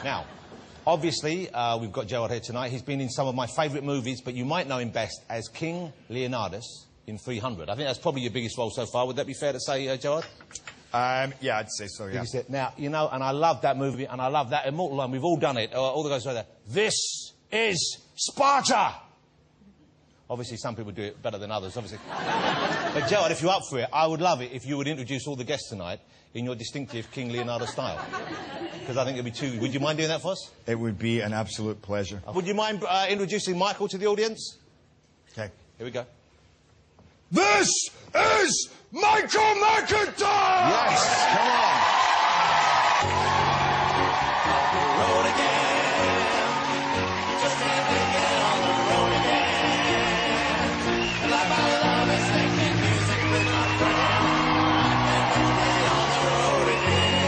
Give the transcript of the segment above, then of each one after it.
Now, obviously, we've got Gerard here tonight. He's been in some of my favourite movies, but you might know him best as King Leonidas in 300. I think that's probably your biggest role so far. Would that be fair to say, Gerard? Yeah, I'd say so, yeah. Now, you know, and I love that movie, and I love that immortal line. We've all done it. All the guys right there. This is Sparta! Obviously, some people do it better than others, obviously. But, Gerard, if you're up for it, I would love it if you would introduce all the guests tonight in your distinctive King Leonidas style. Because I think it'd be too... Would you mind doing that for us? It would be an absolute pleasure. Would you mind introducing Michael to the audience? Okay. Here we go. This is Michael McIntyre! Yes, come on. Road again. Just had to get on the road again. Like my love is making music with my friends. And stay on the road again.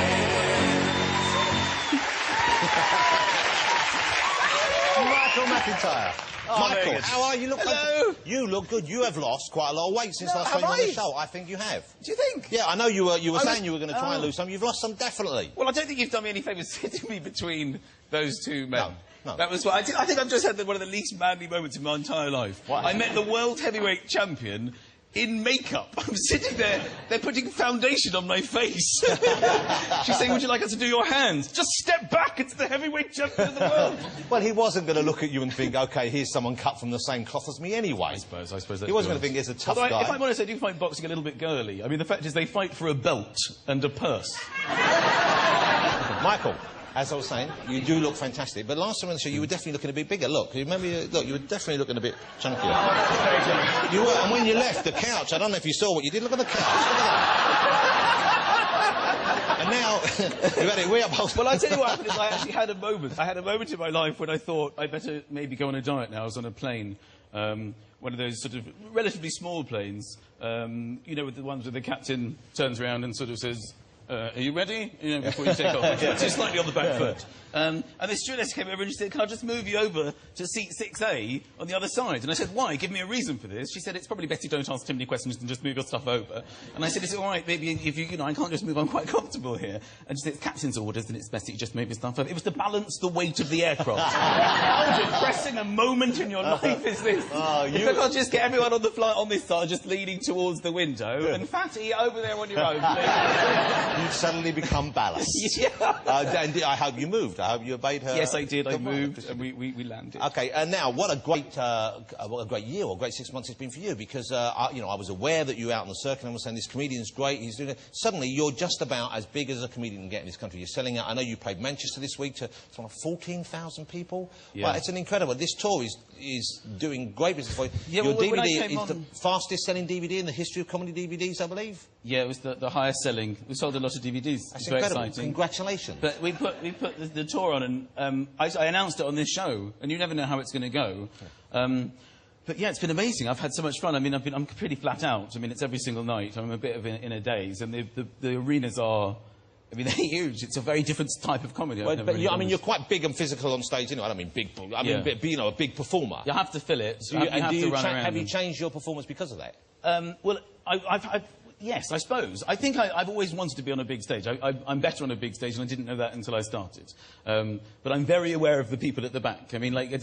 Michael McIntyre. Oh, Michael, how are you? Hello. You look good. You have lost quite a lot of weight since last time you were on the show. I think you have. Do you think? Yeah, I know you were saying you were going to try and lose some. You've lost some, definitely. Well, I don't think you've done me any favours sitting me between those two men. No. That was what I think I've just had one of the least manly moments in my entire life. What? I met the world heavyweight champion in makeup. I'm sitting there, they're putting foundation on my face. She's saying, would you like us to do your hands? Just step back, it's the heavyweight champion of the world. Well, he wasn't going to look at you and think, OK, here's someone cut from the same cloth as me anyway. I suppose that's He wasn't going to think he's a tough guy. If I'm honest, I do find boxing a little bit girly. I mean, the fact is they fight for a belt and a purse. Michael, as I was saying, you do look fantastic, but last time on the show you were definitely looking a bit bigger. Look, you remember, look, you were definitely looking a bit chunkier. You were, and when you left the couch, I don't know if you saw what you did, look at the couch, look at that. And now, you've had it way up. Well, I tell you what happened is I actually had a moment. I had a moment in my life when I thought I'd better maybe go on a diet now. I was on a plane, one of those sort of relatively small planes, you know, with the ones where the captain turns around and sort of says, are you ready? You know, before you take off. Just slightly on the back foot. And the stewardess came over and she said, can I just move you over to seat 6A on the other side? And I said, why? Give me a reason for this. She said, it's probably better you don't ask too many questions and just move your stuff over. And I said, is it all right, maybe if you know, I can't just move, I'm quite comfortable here. And she said, it's captain's orders and it's best that you just move your stuff over. It was to balance the weight of the aircraft. How depressing a moment in your life is this? If I can't just get everyone on the flight on this side just leaning towards the window and Fatty over there on your own, please. You've suddenly become ballast. Yeah. And I hope you moved. I hope you obeyed her. Yes, I did. I moved and we landed. OK, and now, what a great year or great 6 months it's been for you, because, you know, I was aware that you were out on the circuit and I was saying, this comedian's great, he's doing it. Suddenly, you're just about as big as a comedian can get in this country. You're selling out. I know you played Manchester this week to something like 14,000 people. Yeah. Well, it's an incredible... This tour is doing great business for you. Yeah, Your well, DVD is the fastest-selling DVD in the history of comedy DVDs, I believe. Yeah, it was the highest selling. We sold a lot of DVDs. That's very incredible. exciting. Congratulations. But we put the tour on, and I announced it on this show, and you never know how it's going to go. But yeah, it's been amazing. I've had so much fun. I mean, I'm pretty flat out. I mean, it's every single night. I'm a bit of in a daze, and the arenas are. I mean, they're huge. It's a very different type of comedy. Well, but I mean, you're quite big and physical on stage, you know. I don't mean big. I mean, you know, a big performer. You have to fill it. So have you changed your performance because of that? Well, yes, I suppose. I think I've always wanted to be on a big stage. I'm better on a big stage, and I didn't know that until I started. But I'm very aware of the people at the back. I mean, like, I've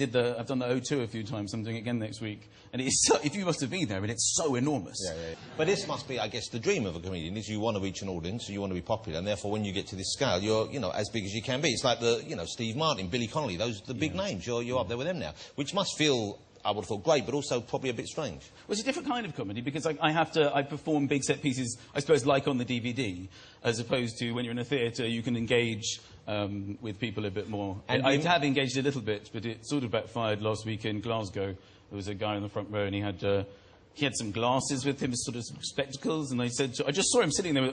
done the O2 a few times. I'm doing it again next week. And it's so, if you must have been there, and it's so enormous. Yeah. But this must be, I guess, the dream of a comedian, is you want to reach an audience, you want to be popular, and therefore, when you get to this scale, you're, you know, as big as you can be. It's like Steve Martin, Billy Connolly, those are the big names. You're up there with them now, which must feel... I would have thought great, but also probably a bit strange. Well, it's a different kind of comedy, because I perform big set pieces, I suppose, like on the DVD, as opposed to when you're in a theatre, you can engage with people a bit more. And I have engaged a little bit, but it sort of backfired last week in Glasgow. There was a guy in the front row, and he had some glasses with him, sort of spectacles, and I just saw him sitting there,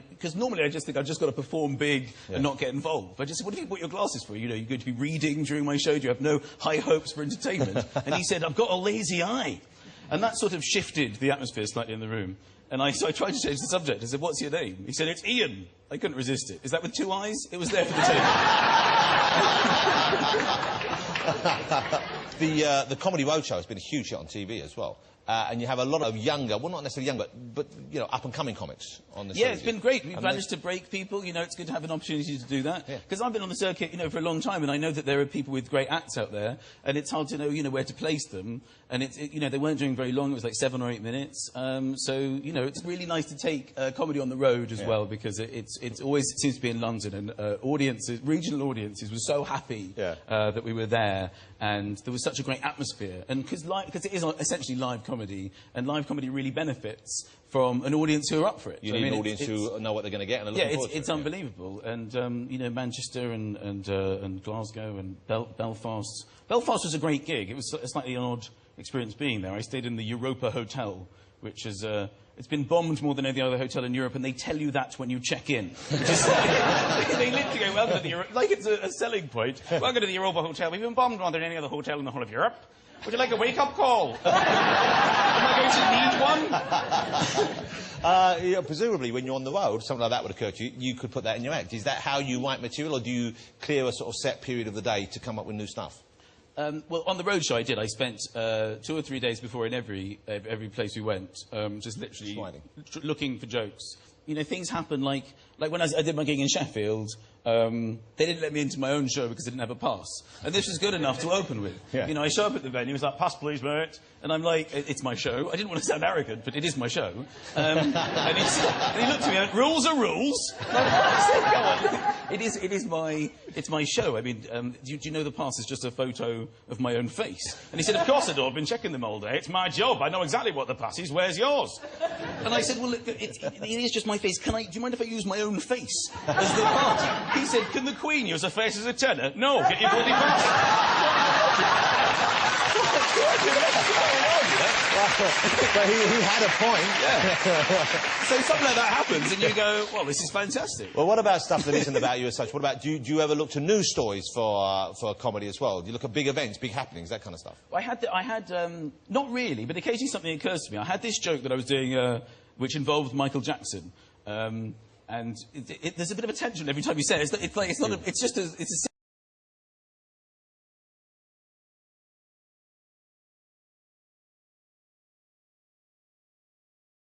because normally I just think I've just got to perform big and not get involved. I just said, what have you bought your glasses for? You know, you're going to be reading during my show, do you have no high hopes for entertainment? And he said, I've got a lazy eye. And that sort of shifted the atmosphere slightly in the room. And so I tried to change the subject. I said, what's your name? He said, it's Ian. I couldn't resist it. Is that with 2 eyes? It was there for the tape. The Comedy Roadshow has been a huge hit on TV as well. and you have a lot of younger, well, not necessarily younger, but, you know, up-and-coming comics on the circuit. Yeah, it's been great. We've managed to break people. You know, it's good to have an opportunity to do that. Because I've been on the circuit, you know, for a long time, and I know that there are people with great acts out there, and it's hard to know, you know, where to place them. And you know, they weren't doing very long. It was like 7 or 8 minutes. So, you know, it's really nice to take comedy on the road as well, because it always seems to be in London, and audiences, regional audiences, were so happy that we were there, and there was such a great atmosphere. And because it is essentially live comedy, and live comedy really benefits from an audience who are up for it. You need an audience who know what they're going to get and are looking forward to it. It's unbelievable. And, you know, Manchester and Glasgow and Belfast. Belfast was a great gig. It was slightly an odd experience being there. I stayed in the Europa Hotel, which is... it's been bombed more than any other hotel in Europe, and they tell you that when you check in. They literally go, welcome to the Europa... Like it's a selling point. Welcome to the Europa Hotel. We've been bombed more than any other hotel in the whole of Europe. Would you like a wake-up call? Am I going to need one? Yeah, presumably, when you're on the road, something like that would occur to you, you could put that in your act. Is that how you write material, or do you clear a sort of set period of the day to come up with new stuff? Well, on the road show I did. I spent 2 or 3 days before in every place we went, just literally looking for jokes. You know, things happen like when I did my gig in Sheffield, they didn't let me into my own show because I didn't have a pass. And this was good enough to open with. You know, I show up at the venue, it's like, pass please, mate. And I'm like, it's my show. I didn't want to sound arrogant, but it is my show. And he looked at me and went, rules are rules. I said, go on. It's my show. I mean, do you know the pass is just a photo of my own face? And he said, of course I do. I've been checking them all day. It's my job. I know exactly what the pass is. Where's yours? And I said, well, look, it is just my face. Do you mind if I use my own face as the pass? He said, can the Queen use her face as a tenor? No, get your bloody pass. But he had a point. So something like that happens, and you go, well, this is fantastic. Well, what about stuff that isn't about you as such? What about, do you ever look to news stories for comedy as well? Do you look at big events, big happenings, that kind of stuff? I had not really, but occasionally something occurs to me. I had this joke that I was doing, which involved Michael Jackson. And there's a bit of a tension every time you say it. It's just a